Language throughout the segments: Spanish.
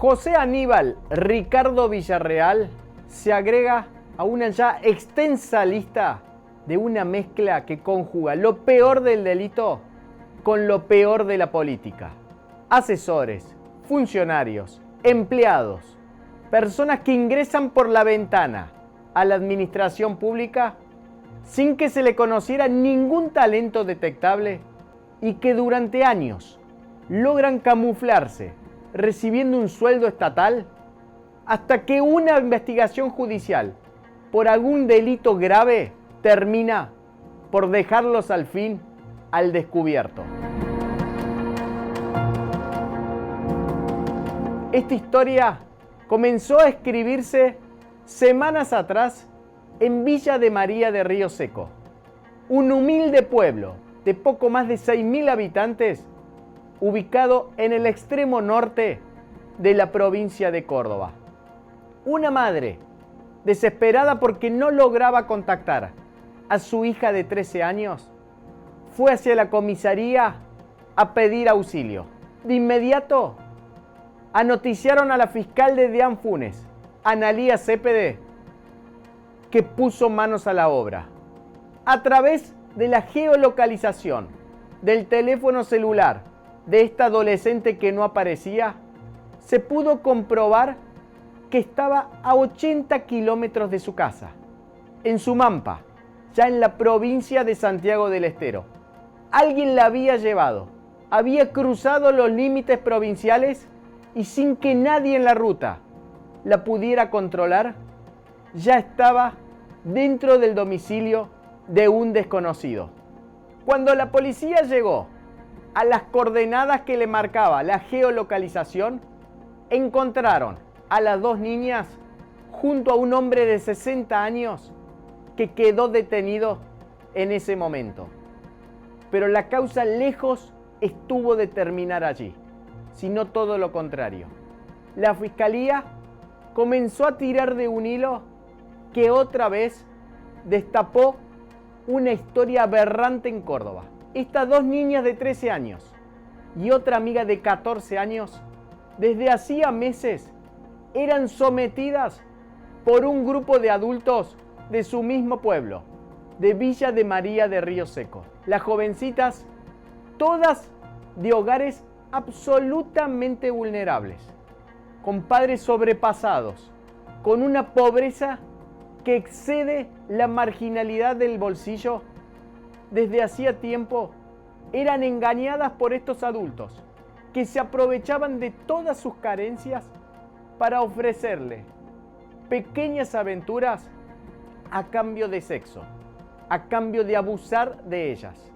José Aníbal Ricardo Villarreal se agrega a una ya extensa lista de una mezcla que conjuga lo peor del delito con lo peor de la política. Asesores, funcionarios, empleados, personas que ingresan por la ventana a la administración pública sin que se le conociera ningún talento detectable y que durante años logran camuflarse recibiendo un sueldo estatal hasta que una investigación judicial por algún delito grave termina por dejarlos al fin al descubierto. Esta historia comenzó a escribirse semanas atrás en Villa de María de Río Seco, un humilde pueblo de poco más de 6.000 habitantes ubicado en el extremo norte de la provincia de Córdoba. Una madre, desesperada porque no lograba contactar a su hija de 13 años, fue hacia la comisaría a pedir auxilio. De inmediato, anoticiaron a la fiscal de Deán Funes, Analía Cepede, que puso manos a la obra. A través de la geolocalización del teléfono celular de esta adolescente que no aparecía, se pudo comprobar que estaba a 80 kilómetros de su casa, en Sumampa, ya en la provincia de Santiago del Estero. Alguien la había llevado, había cruzado los límites provinciales y sin que nadie en la ruta la pudiera controlar, ya estaba dentro del domicilio de un desconocido. Cuando la policía llegó a las coordenadas que le marcaba la geolocalización, encontraron a las dos niñas junto a un hombre de 60 años que quedó detenido en ese momento. Pero la causa lejos estuvo de terminar allí, sino todo lo contrario. La fiscalía comenzó a tirar de un hilo que otra vez destapó una historia aberrante en Córdoba. Estas dos niñas de 13 años y otra amiga de 14 años, desde hacía meses, eran sometidas por un grupo de adultos de su mismo pueblo, de Villa de María de Río Seco. Las jovencitas, todas de hogares absolutamente vulnerables, con padres sobrepasados, con una pobreza que excede la marginalidad del bolsillo. Desde hacía tiempo eran engañadas por estos adultos que se aprovechaban de todas sus carencias para ofrecerle pequeñas aventuras a cambio de sexo, a cambio de abusar de ellas.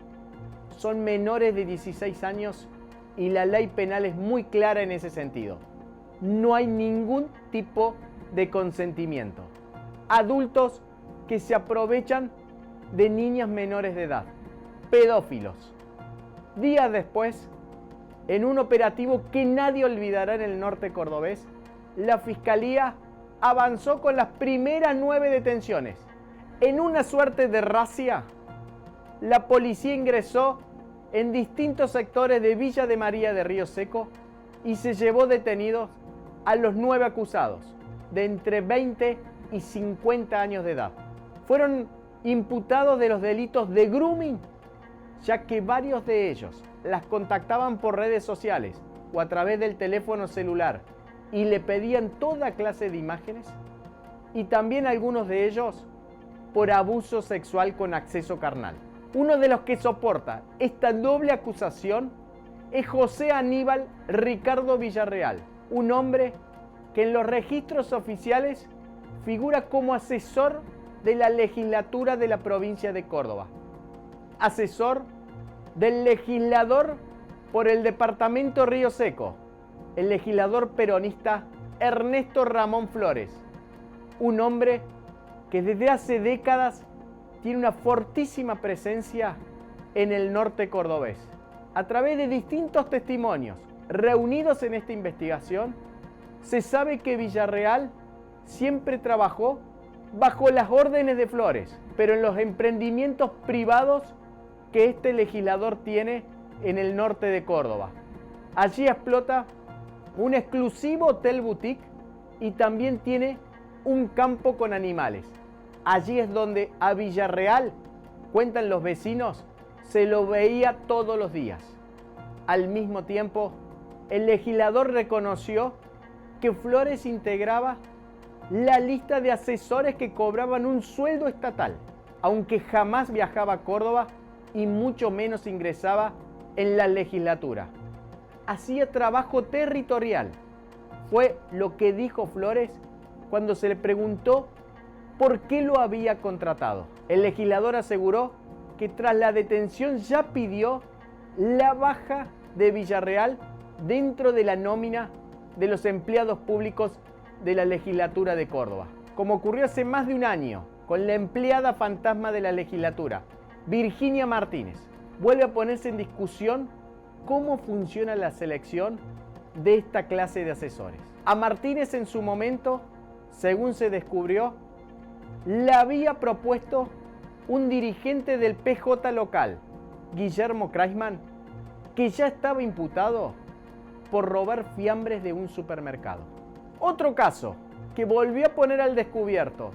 Son menores de 16 años y la ley penal es muy clara en ese sentido. No hay ningún tipo de consentimiento. Adultos que se aprovechan de niñas menores de edad, pedófilos. Días después, en un operativo que nadie olvidará en el norte cordobés, la Fiscalía avanzó con las primeras 9 detenciones. En una suerte de razzia, la policía ingresó en distintos sectores de Villa de María de Río Seco y se llevó detenidos a los 9 acusados, de entre 20 y 50 años de edad. Fueron imputados de los delitos de grooming, ya que varios de ellos las contactaban por redes sociales o a través del teléfono celular y le pedían toda clase de imágenes, y también algunos de ellos por abuso sexual con acceso carnal. Uno de los que soporta esta doble acusación es José Aníbal Ricardo Villarreal, un hombre que en los registros oficiales figura como asesor de la legislatura de la provincia de Córdoba, asesor del legislador por el departamento Río Seco, el legislador peronista Ernesto Ramón Flores, un hombre que desde hace décadas tiene una fortísima presencia en el norte cordobés. A través de distintos testimonios reunidos en esta investigación, se sabe que Villarreal siempre trabajó bajo las órdenes de Flores, pero en los emprendimientos privados que este legislador tiene en el norte de Córdoba. Allí explota un exclusivo hotel boutique y también tiene un campo con animales. Allí es donde a Villarreal, cuentan los vecinos, se lo veía todos los días. Al mismo tiempo, el legislador reconoció que Flores integraba la lista de asesores que cobraban un sueldo estatal, aunque jamás viajaba a Córdoba y mucho menos ingresaba en la legislatura. Hacía trabajo territorial. Fue lo que dijo Flores cuando se le preguntó por qué lo había contratado. El legislador aseguró que tras la detención ya pidió la baja de Villarreal dentro de la nómina de los empleados públicos de la legislatura de Córdoba. Como ocurrió hace más de un año con la empleada fantasma de la legislatura, Virginia Martínez, vuelve a ponerse en discusión cómo funciona la selección de esta clase de asesores. A Martínez en su momento, según se descubrió, la había propuesto un dirigente del PJ local, Guillermo Kreisman, que ya estaba imputado por robar fiambres de un supermercado. Otro caso que volvió a poner al descubierto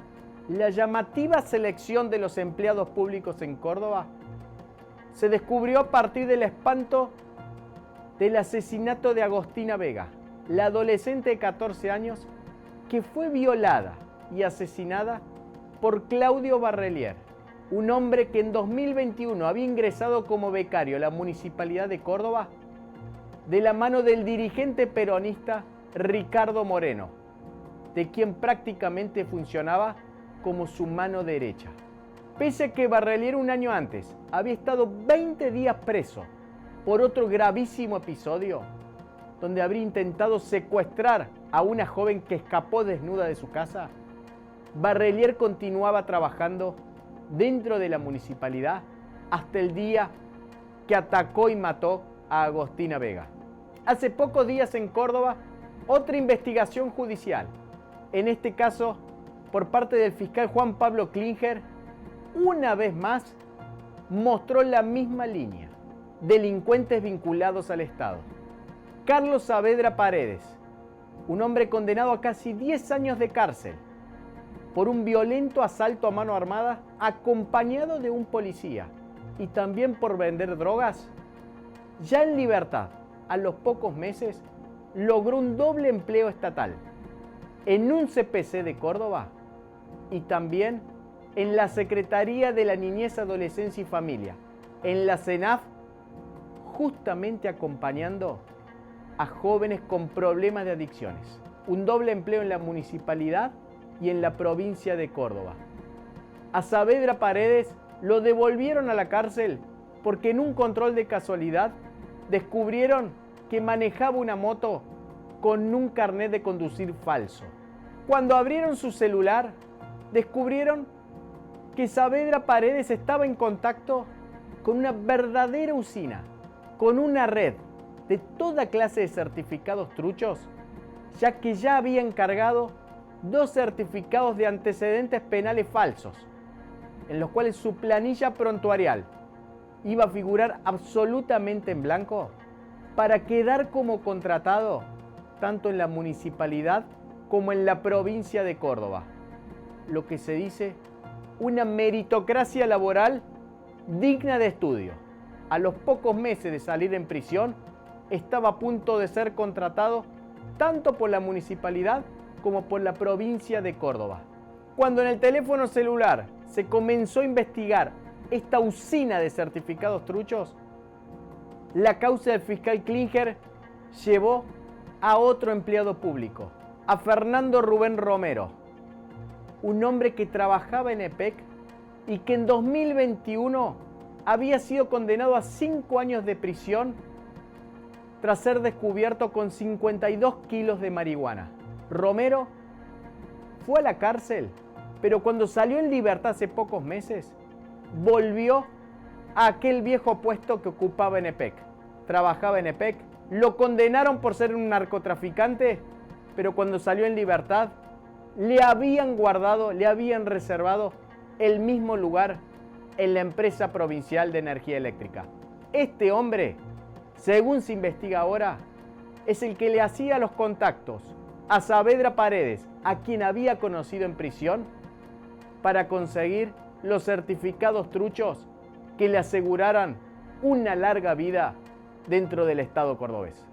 la llamativa selección de los empleados públicos en Córdoba se descubrió a partir del espanto del asesinato de Agostina Vega, la adolescente de 14 años que fue violada y asesinada por Claudio Barrelier, un hombre que en 2021 había ingresado como becario a la Municipalidad de Córdoba de la mano del dirigente peronista Ricardo Moreno, de quien prácticamente funcionaba como su mano derecha. Pese a que Barrelier un año antes había estado 20 días preso por otro gravísimo episodio, donde habría intentado secuestrar a una joven que escapó desnuda de su casa, Barrelier continuaba trabajando dentro de la municipalidad hasta el día que atacó y mató a Agostina Vega. Hace pocos días en Córdoba, otra investigación judicial, en este caso por parte del fiscal Juan Pablo Klinger, una vez más mostró la misma línea: delincuentes vinculados al Estado. Carlos Saavedra Paredes, un hombre condenado a casi 10 años de cárcel por un violento asalto a mano armada acompañado de un policía y también por vender drogas, ya en libertad, a los pocos meses, logró un doble empleo estatal en un CPC de Córdoba y también en la Secretaría de la Niñez, Adolescencia y Familia, en la CENAF, justamente acompañando a jóvenes con problemas de adicciones. Un doble empleo en la municipalidad y en la provincia de Córdoba. A Saavedra Paredes lo devolvieron a la cárcel porque en un control de casualidad descubrieron que manejaba una moto con un carnet de conducir falso. Cuando abrieron su celular, descubrieron que Saavedra Paredes estaba en contacto con una verdadera usina, con una red de toda clase de certificados truchos, ya que ya había encargado 2 certificados de antecedentes penales falsos, en los cuales su planilla prontuarial iba a figurar absolutamente en blanco para quedar como contratado tanto en la municipalidad como en la provincia de Córdoba. Lo que se dice una meritocracia laboral digna de estudio. A los pocos meses de salir en prisión, estaba a punto de ser contratado tanto por la municipalidad como por la provincia de Córdoba. Cuando en el teléfono celular se comenzó a investigar esta usina de certificados truchos, la causa del fiscal Klinger llevó a otro empleado público, a Fernando Rubén Romero, un hombre que trabajaba en EPEC y que en 2021 había sido condenado a 5 años de prisión tras ser descubierto con 52 kilos de marihuana. Romero fue a la cárcel, pero cuando salió en libertad hace pocos meses, volvió a aquel viejo puesto que ocupaba en EPEC. Trabajaba en EPEC, lo condenaron por ser un narcotraficante, pero cuando salió en libertad, le habían guardado, le habían reservado el mismo lugar en la empresa provincial de energía eléctrica. Este hombre, según se investiga ahora, es el que le hacía los contactos a Saavedra Paredes, a quien había conocido en prisión, para conseguir los certificados truchos que le aseguraran una larga vida dentro del Estado cordobés.